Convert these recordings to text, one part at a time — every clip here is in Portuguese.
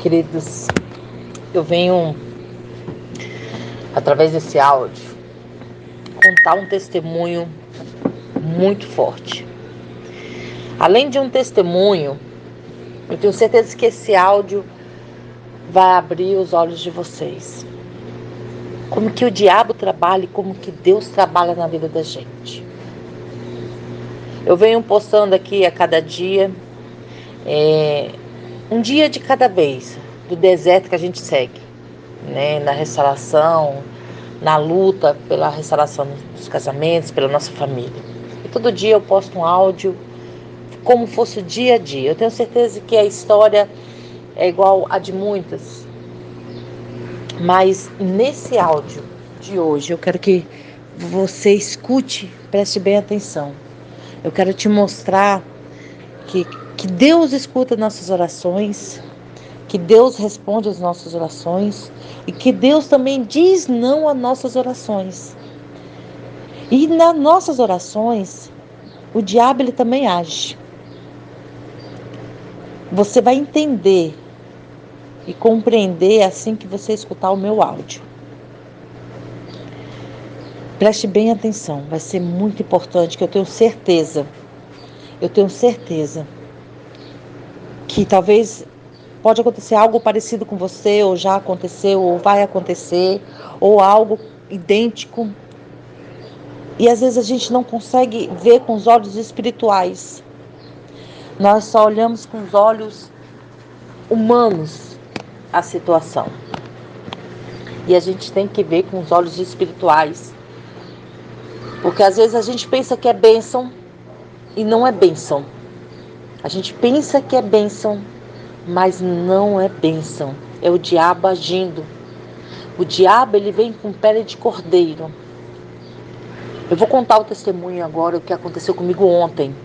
Queridos, eu venho, através desse áudio, contar um testemunho muito forte. Além de um testemunho, eu tenho certeza que esse áudio vai abrir os olhos de vocês. Como que o diabo trabalha e como que Deus trabalha na vida da gente. Eu venho postando aqui a cada dia, um dia de cada vez, do deserto que a gente segue, né? Na restauração, na luta pela restauração dos casamentos, pela nossa família. E todo dia eu posto um áudio como fosse o dia a dia. Eu tenho certeza que a história é igual a de muitas, mas nesse áudio de hoje eu quero que você escute, preste bem atenção. Eu quero te mostrar que Deus escuta nossas orações, que Deus responde às nossas orações e que Deus também diz não às nossas orações. E nas nossas orações, o diabo ele também age. Você vai entender e compreender assim que você escutar o meu áudio. Preste bem atenção, vai ser muito importante, que eu tenho certeza que talvez pode acontecer algo parecido com você, ou já aconteceu, ou vai acontecer, ou algo idêntico. E às vezes a gente não consegue ver com os olhos espirituais. Nós só olhamos com os olhos humanos a situação. E a gente tem que ver com os olhos espirituais. Porque às vezes a gente pensa que é bênção e não é bênção. A gente pensa que é bênção, mas não é bênção. É o diabo agindo. O diabo ele vem com pele de cordeiro. Eu vou contar o testemunho agora, o que aconteceu comigo ontem.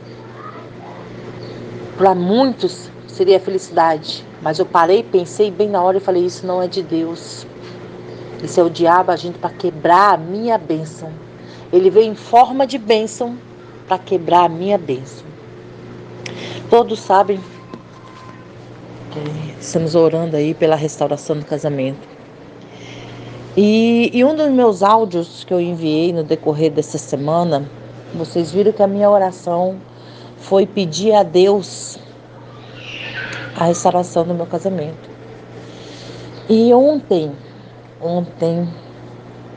Para muitos seria felicidade, mas eu parei, pensei bem na hora e falei, isso não é de Deus. Isso é o diabo agindo para quebrar a minha bênção. Ele veio em forma de bênção para quebrar a minha bênção. Todos sabem que estamos orando aí pela restauração do casamento. E um dos meus áudios que eu enviei no decorrer dessa semana, vocês viram que a minha oração foi pedir a Deus a restauração do meu casamento. E ontem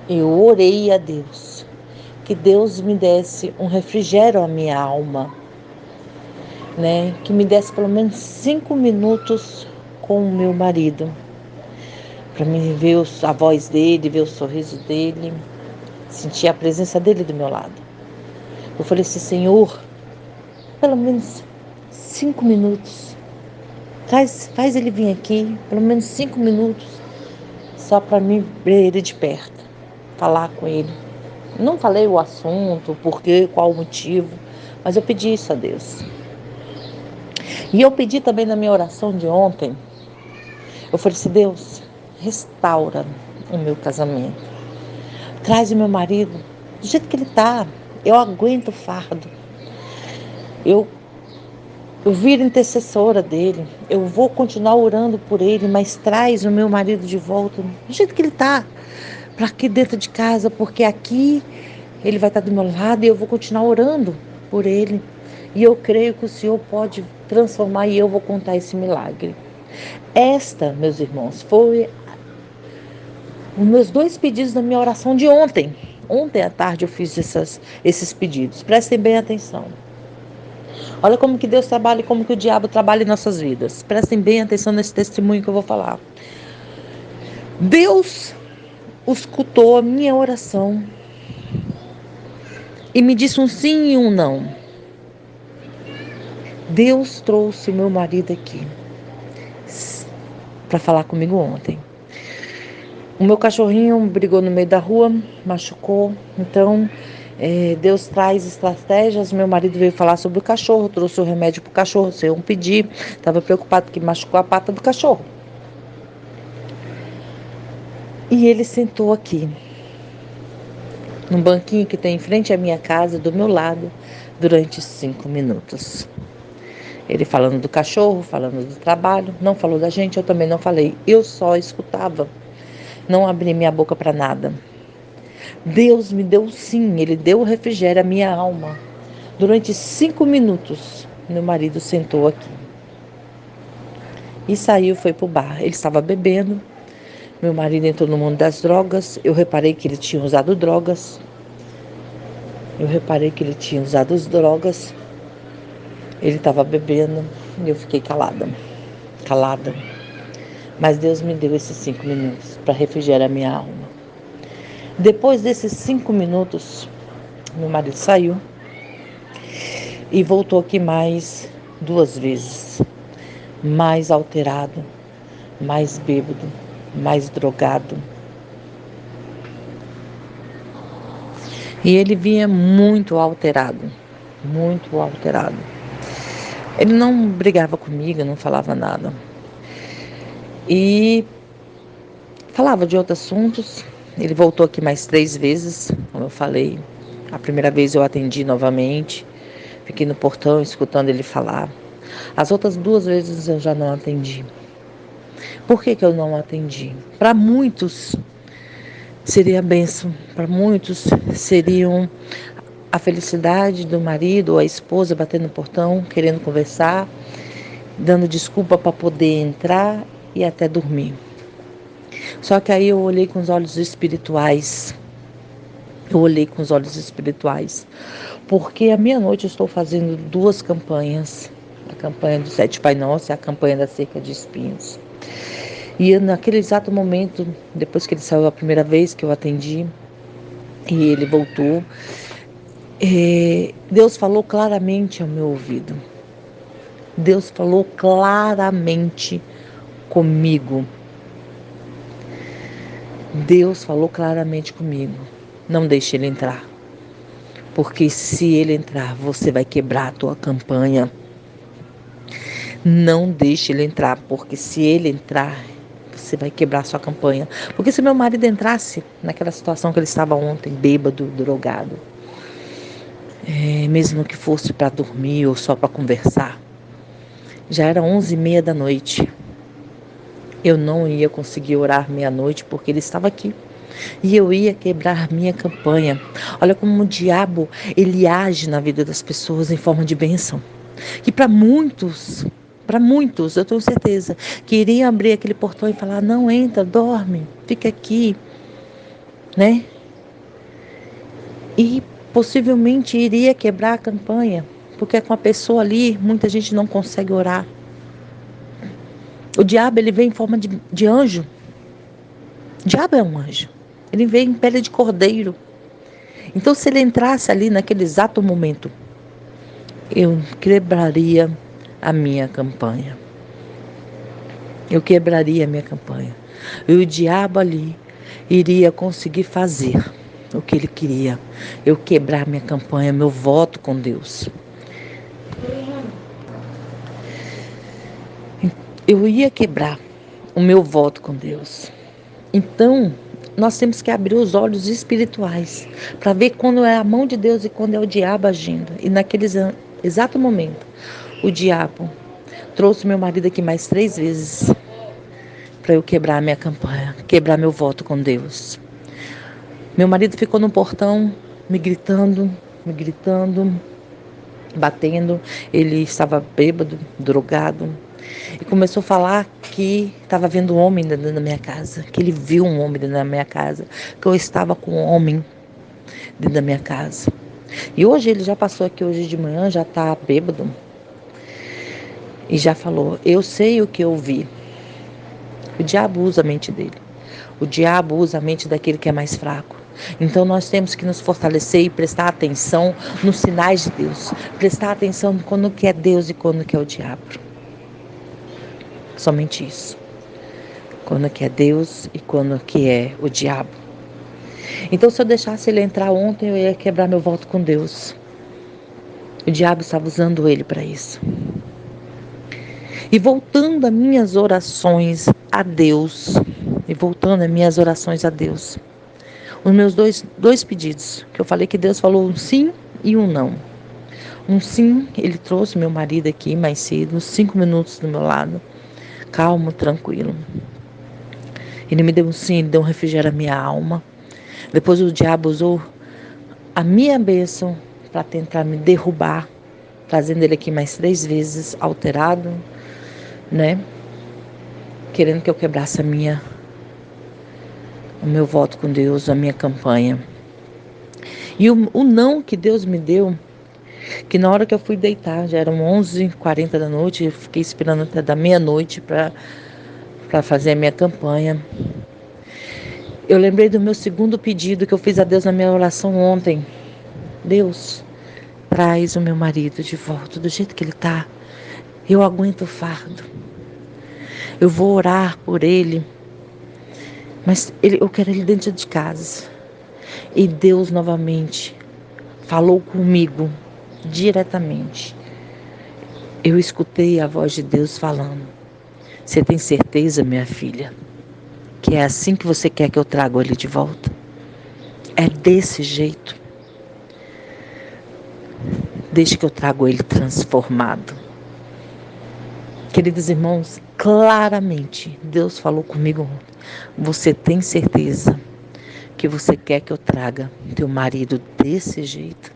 eu orei a Deus, que Deus me desse um refrigério à minha alma, né? Que me desse pelo menos 5 minutos com o meu marido, para mim ver a voz dele, ver o sorriso dele, sentir a presença dele do meu lado. Eu falei assim, Senhor, pelo menos 5 minutos, faz ele vir aqui, pelo menos 5 minutos, só para mim ver ele de perto, falar com ele. Não falei o assunto, o porquê, qual o motivo, mas eu pedi isso a Deus. E eu pedi também na minha oração de ontem, eu falei assim, Deus, restaura o meu casamento. Traz o meu marido do jeito que ele está. Eu aguento o fardo. Eu viro intercessora dele. Eu vou continuar orando por ele, mas traz o meu marido de volta do jeito que ele está. Para aqui dentro de casa, porque aqui ele vai estar do meu lado e eu vou continuar orando por ele. E eu creio que o Senhor pode transformar e eu vou contar esse milagre. Esta, meus irmãos, foi os meus 2 pedidos da minha oração de ontem. Ontem à tarde eu fiz esses pedidos. Prestem bem atenção. Olha como que Deus trabalha e como que o diabo trabalha em nossas vidas. Prestem bem atenção nesse testemunho que eu vou falar. Deus escutou a minha oração e me disse um sim e um não. Deus trouxe meu marido aqui para falar comigo ontem. O meu cachorrinho brigou no meio da rua, machucou. Então, Deus traz estratégias. Meu marido veio falar sobre o cachorro, trouxe o remédio para o cachorro, sem eu pedir. Estava preocupado que machucou a pata do cachorro. E ele sentou aqui, num banquinho que tem em frente à minha casa, do meu lado, durante 5 minutos. Ele falando do cachorro, falando do trabalho, não falou da gente, eu também não falei. Eu só escutava, não abri minha boca para nada. Deus me deu sim, Ele deu o refrigério à minha alma. Durante 5 minutos, meu marido sentou aqui e saiu, foi pro bar. Ele estava bebendo, meu marido entrou no mundo das drogas, eu reparei que ele tinha usado drogas. Ele estava bebendo e eu fiquei calada. Mas Deus me deu esses 5 minutos para refrigerar a minha alma. Depois desses 5 minutos, meu marido saiu e voltou aqui mais 2 vezes. Mais alterado, mais bêbado, mais drogado. E ele vinha muito alterado, muito alterado. Ele não brigava comigo, não falava nada. E falava de outros assuntos. Ele voltou aqui mais 3 vezes, como eu falei. A primeira vez eu atendi novamente. Fiquei no portão escutando ele falar. As outras 2 vezes eu já não atendi. Por que eu não atendi? Para muitos seria a bênção. Para muitos seriam a felicidade do marido ou a esposa batendo no portão, querendo conversar, dando desculpa para poder entrar e até dormir. Só que aí eu olhei com os olhos espirituais. Porque à meia-noite eu estou fazendo 2 campanhas. A campanha do 7 Pai Nosso e a campanha da cerca de espinhos. E naquele exato momento, depois que ele saiu a primeira vez que eu atendi, e ele voltou, Deus falou claramente ao meu ouvido. Deus falou claramente comigo. Não deixe ele entrar. Porque se ele entrar, você vai quebrar a tua campanha. Não deixe ele entrar, porque se ele entrar, você vai quebrar a sua campanha. Porque se meu marido entrasse naquela situação que ele estava ontem, bêbado, drogado, mesmo que fosse para dormir ou só para conversar, já era 11h30 da noite. Eu não ia conseguir orar meia-noite porque ele estava aqui. E eu ia quebrar minha campanha. Olha como o diabo, ele age na vida das pessoas em forma de bênção. E para muitos, eu tenho certeza, que iriam abrir aquele portão e falar, não, entra, dorme, fica aqui, né? E possivelmente iria quebrar a campanha, porque com a pessoa ali, muita gente não consegue orar. O diabo, ele vem em forma de anjo. O diabo é um anjo. Ele vem em pele de cordeiro. Então, se ele entrasse ali naquele exato momento, eu quebraria a minha campanha. E o diabo ali iria conseguir fazer o que ele queria. Eu quebrar minha campanha, meu voto com Deus. Eu ia quebrar o meu voto com Deus. Então, nós temos que abrir os olhos espirituais para ver quando é a mão de Deus e quando é o diabo agindo. E naquele exato momento, o diabo trouxe meu marido aqui mais 3 vezes para eu quebrar minha campanha, quebrar meu voto com Deus. Meu marido ficou no portão me gritando, batendo. Ele estava bêbado, drogado. E começou a falar que estava vendo um homem dentro da minha casa, que ele viu um homem dentro da minha casa, que eu estava com um homem dentro da minha casa. E hoje ele já passou aqui hoje de manhã, já está bêbado. E já falou, eu sei o que eu vi. O diabo usa a mente dele. O diabo usa a mente daquele que é mais fraco. Então nós temos que nos fortalecer e prestar atenção nos sinais de Deus. Prestar atenção quando que é Deus e quando que é o diabo. Somente isso. Quando que é Deus e quando que é o diabo. Então se eu deixasse ele entrar ontem, eu ia quebrar meu voto com Deus. O diabo estava usando ele para isso. E voltando às minhas orações a Deus. Os meus dois pedidos, que eu falei que Deus falou um sim e um não. Um sim, ele trouxe meu marido aqui mais cedo, uns 5 minutos do meu lado, calmo, tranquilo. Ele me deu um sim, ele deu um refrigério à minha alma. Depois o diabo usou a minha bênção para tentar me derrubar, trazendo ele aqui mais 3 vezes alterado, né? Querendo que eu quebrasse o meu voto com Deus, a minha campanha. E o não que Deus me deu, que na hora que eu fui deitar, já eram 11h40 da noite, eu fiquei esperando até da meia-noite para fazer a minha campanha. Eu lembrei do meu segundo pedido que eu fiz a Deus na minha oração ontem. Deus, traz o meu marido de volta do jeito que ele está. Eu aguento o fardo. Eu vou orar por ele. Mas eu quero ele dentro de casa. E Deus novamente falou comigo diretamente. Eu escutei a voz de Deus falando: você tem certeza, minha filha, que é assim que você quer que eu traga ele de volta? É desse jeito? Deixe que eu trago ele transformado. Queridos irmãos, claramente Deus falou comigo ontem. Você tem certeza que você quer que eu traga teu marido desse jeito?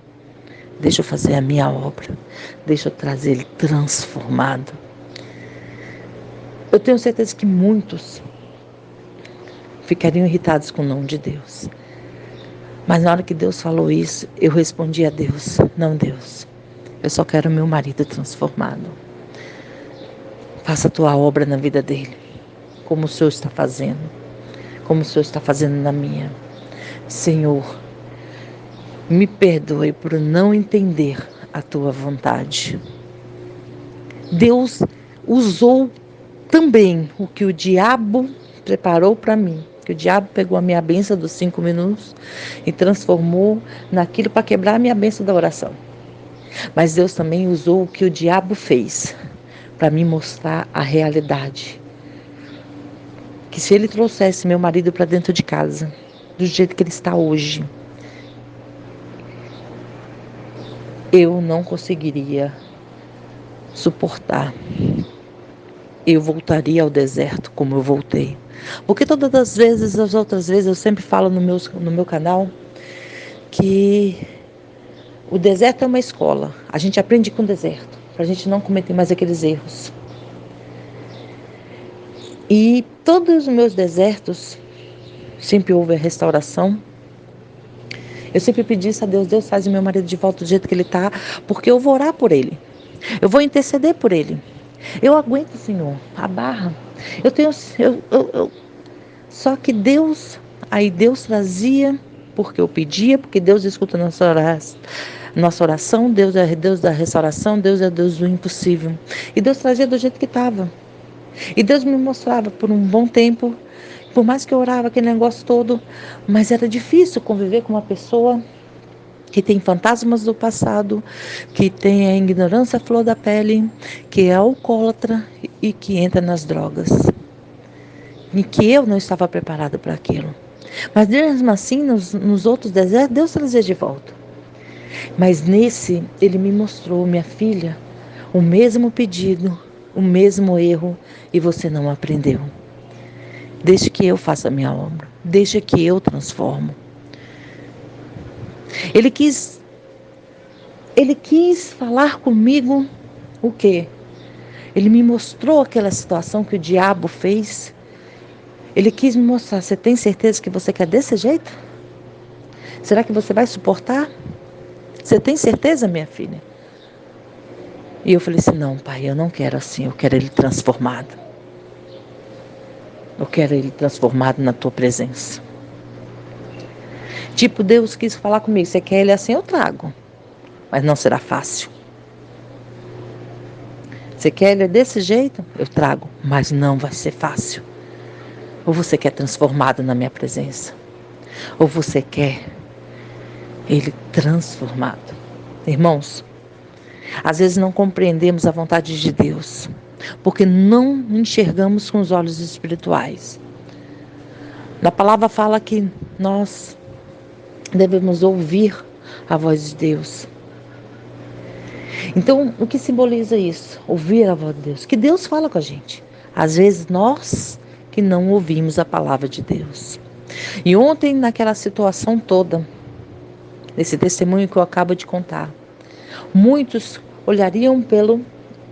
Deixa eu fazer a minha obra. Deixa eu trazer ele transformado. Eu tenho certeza que muitos ficariam irritados com o não de Deus. Mas na hora que Deus falou isso, eu respondi a Deus: não, Deus, eu só quero meu marido transformado. Faça a tua obra na vida dele, como o Senhor está fazendo, como o Senhor está fazendo na minha. Senhor, me perdoe por não entender a tua vontade. Deus usou também o que o diabo preparou para mim. Que o diabo pegou a minha bênção dos 5 minutos e transformou naquilo para quebrar a minha bênção da oração. Mas Deus também usou o que o diabo fez para me mostrar a realidade. Que se ele trouxesse meu marido para dentro de casa, do jeito que ele está hoje, eu não conseguiria suportar. Eu voltaria ao deserto como eu voltei. Porque todas as vezes, as outras vezes, eu sempre falo no meu canal que o deserto é uma escola. A gente aprende com o deserto, para a gente não cometer mais aqueles erros. E todos os meus desertos, sempre houve a restauração. Eu sempre pedi isso a Deus: Deus, faz o meu marido de volta do jeito que ele está, porque eu vou orar por ele. Eu vou interceder por ele. Eu aguento, Senhor, a barra. Eu tenho... Só que aí Deus trazia, porque eu pedia, porque Deus escuta nossa oração, Deus é Deus da restauração, Deus é Deus do impossível. E Deus trazia do jeito que estava. E Deus me mostrava por um bom tempo, por mais que eu orava aquele negócio todo, mas era difícil conviver com uma pessoa que tem fantasmas do passado, que tem a ignorância à flor da pele, que é alcoólatra e que entra nas drogas. E que eu não estava preparada para aquilo. Mas mesmo assim, nos outros desertos, Deus trazia de volta. Mas nesse, Ele me mostrou: minha filha, o mesmo pedido, o mesmo erro, e você não aprendeu. Deixe que eu faça a minha obra. Deixe que eu transformo. Ele quis falar comigo o quê? Ele me mostrou aquela situação que o diabo fez. Ele quis me mostrar: você tem certeza que você quer desse jeito? Será que você vai suportar? Você tem certeza, minha filha? E eu falei assim: não, pai, eu não quero assim, eu quero ele transformado. Eu quero ele transformado na tua presença. Tipo, Deus quis falar comigo: você quer ele assim, eu trago. Mas não será fácil. Você quer ele desse jeito? Eu trago. Mas não vai ser fácil. Ou você quer transformado na minha presença, ou você quer ele transformado. Irmãos, às vezes não compreendemos a vontade de Deus, porque não enxergamos com os olhos espirituais. Na palavra fala que nós devemos ouvir a voz de Deus. Então, o que simboliza isso? Ouvir a voz de Deus. Que Deus fala com a gente. Às vezes, nós que não ouvimos a palavra de Deus. E ontem, naquela situação toda, nesse testemunho que eu acabo de contar, muitos olhariam pelos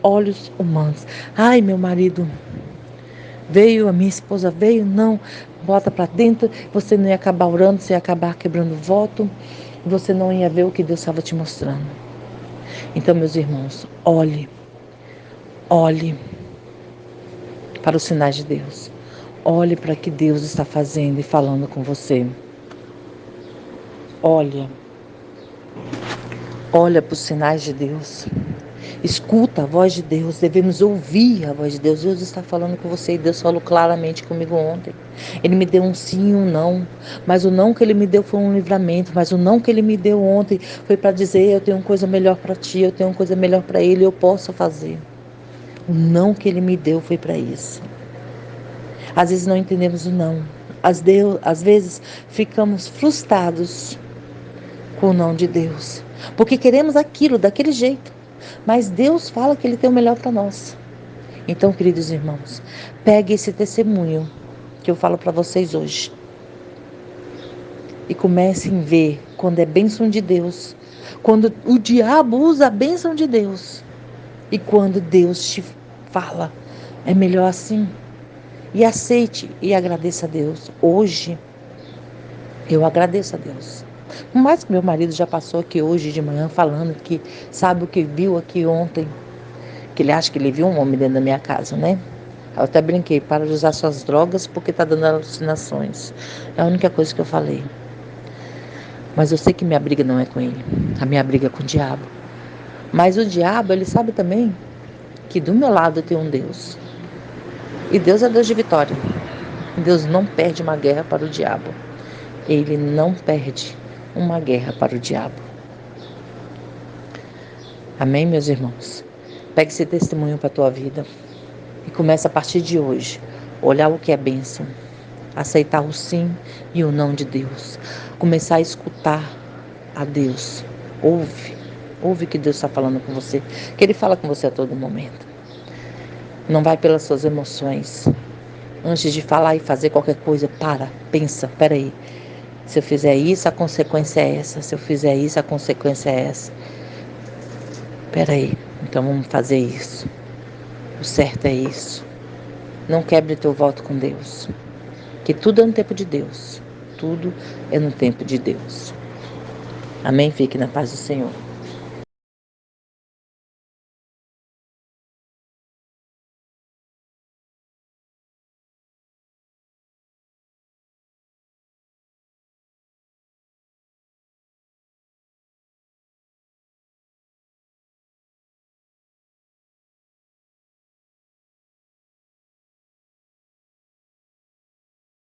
olhos humanos. Ai, meu marido veio, a minha esposa veio, não, bota para dentro, você não ia acabar orando, você ia acabar quebrando o voto, você não ia ver o que Deus estava te mostrando. Então, meus irmãos, olhe para os sinais de Deus. Olhe para o que Deus está fazendo e falando com você. Olha para os sinais de Deus. Escuta a voz de Deus, devemos ouvir a voz de Deus. Deus está falando com você e Deus falou claramente comigo ontem. Ele me deu um sim e um não, mas o não que Ele me deu foi um livramento, mas o não que Ele me deu ontem foi para dizer, eu tenho uma coisa melhor para ti, eu tenho uma coisa melhor para Ele, eu posso fazer. O não que Ele me deu foi para isso. Às vezes não entendemos o não. Às vezes ficamos frustrados com o não de Deus, porque queremos aquilo daquele jeito. Mas Deus fala que Ele tem o melhor para nós. Então, queridos irmãos, pegue esse testemunho que eu falo para vocês hoje e comecem a ver quando é bênção de Deus, quando o diabo usa a bênção de Deus e quando Deus te fala, é melhor assim. E aceite e agradeça a Deus. Hoje, eu agradeço a Deus. Por mais que meu marido já passou aqui hoje de manhã falando que sabe o que viu aqui ontem, que ele acha que ele viu um homem dentro da minha casa, né? Eu até brinquei, para de usar suas drogas porque tá dando alucinações. É a única coisa que eu falei. Mas eu sei que minha briga não é com ele. A minha briga é com o diabo. Mas o diabo, ele sabe também que do meu lado tem um Deus. E Deus é Deus de vitória. Deus não perde uma guerra para o diabo. Ele não perde uma guerra para o diabo. Amém, meus irmãos? Pegue esse testemunho para a tua vida e comece a partir de hoje olhar o que é bênção, aceitar o sim e o não de Deus, começar a escutar a Deus. Ouve o que Deus está falando com você, que Ele fala com você a todo momento. Não vai pelas suas emoções. Antes de falar e fazer qualquer coisa, pensa, peraí. Se eu fizer isso, a consequência é essa. Se eu fizer isso, a consequência é essa. Peraí, então vamos fazer isso. O certo é isso. Não quebre teu voto com Deus. Que tudo é no tempo de Deus. Tudo é no tempo de Deus. Amém? Fique na paz do Senhor.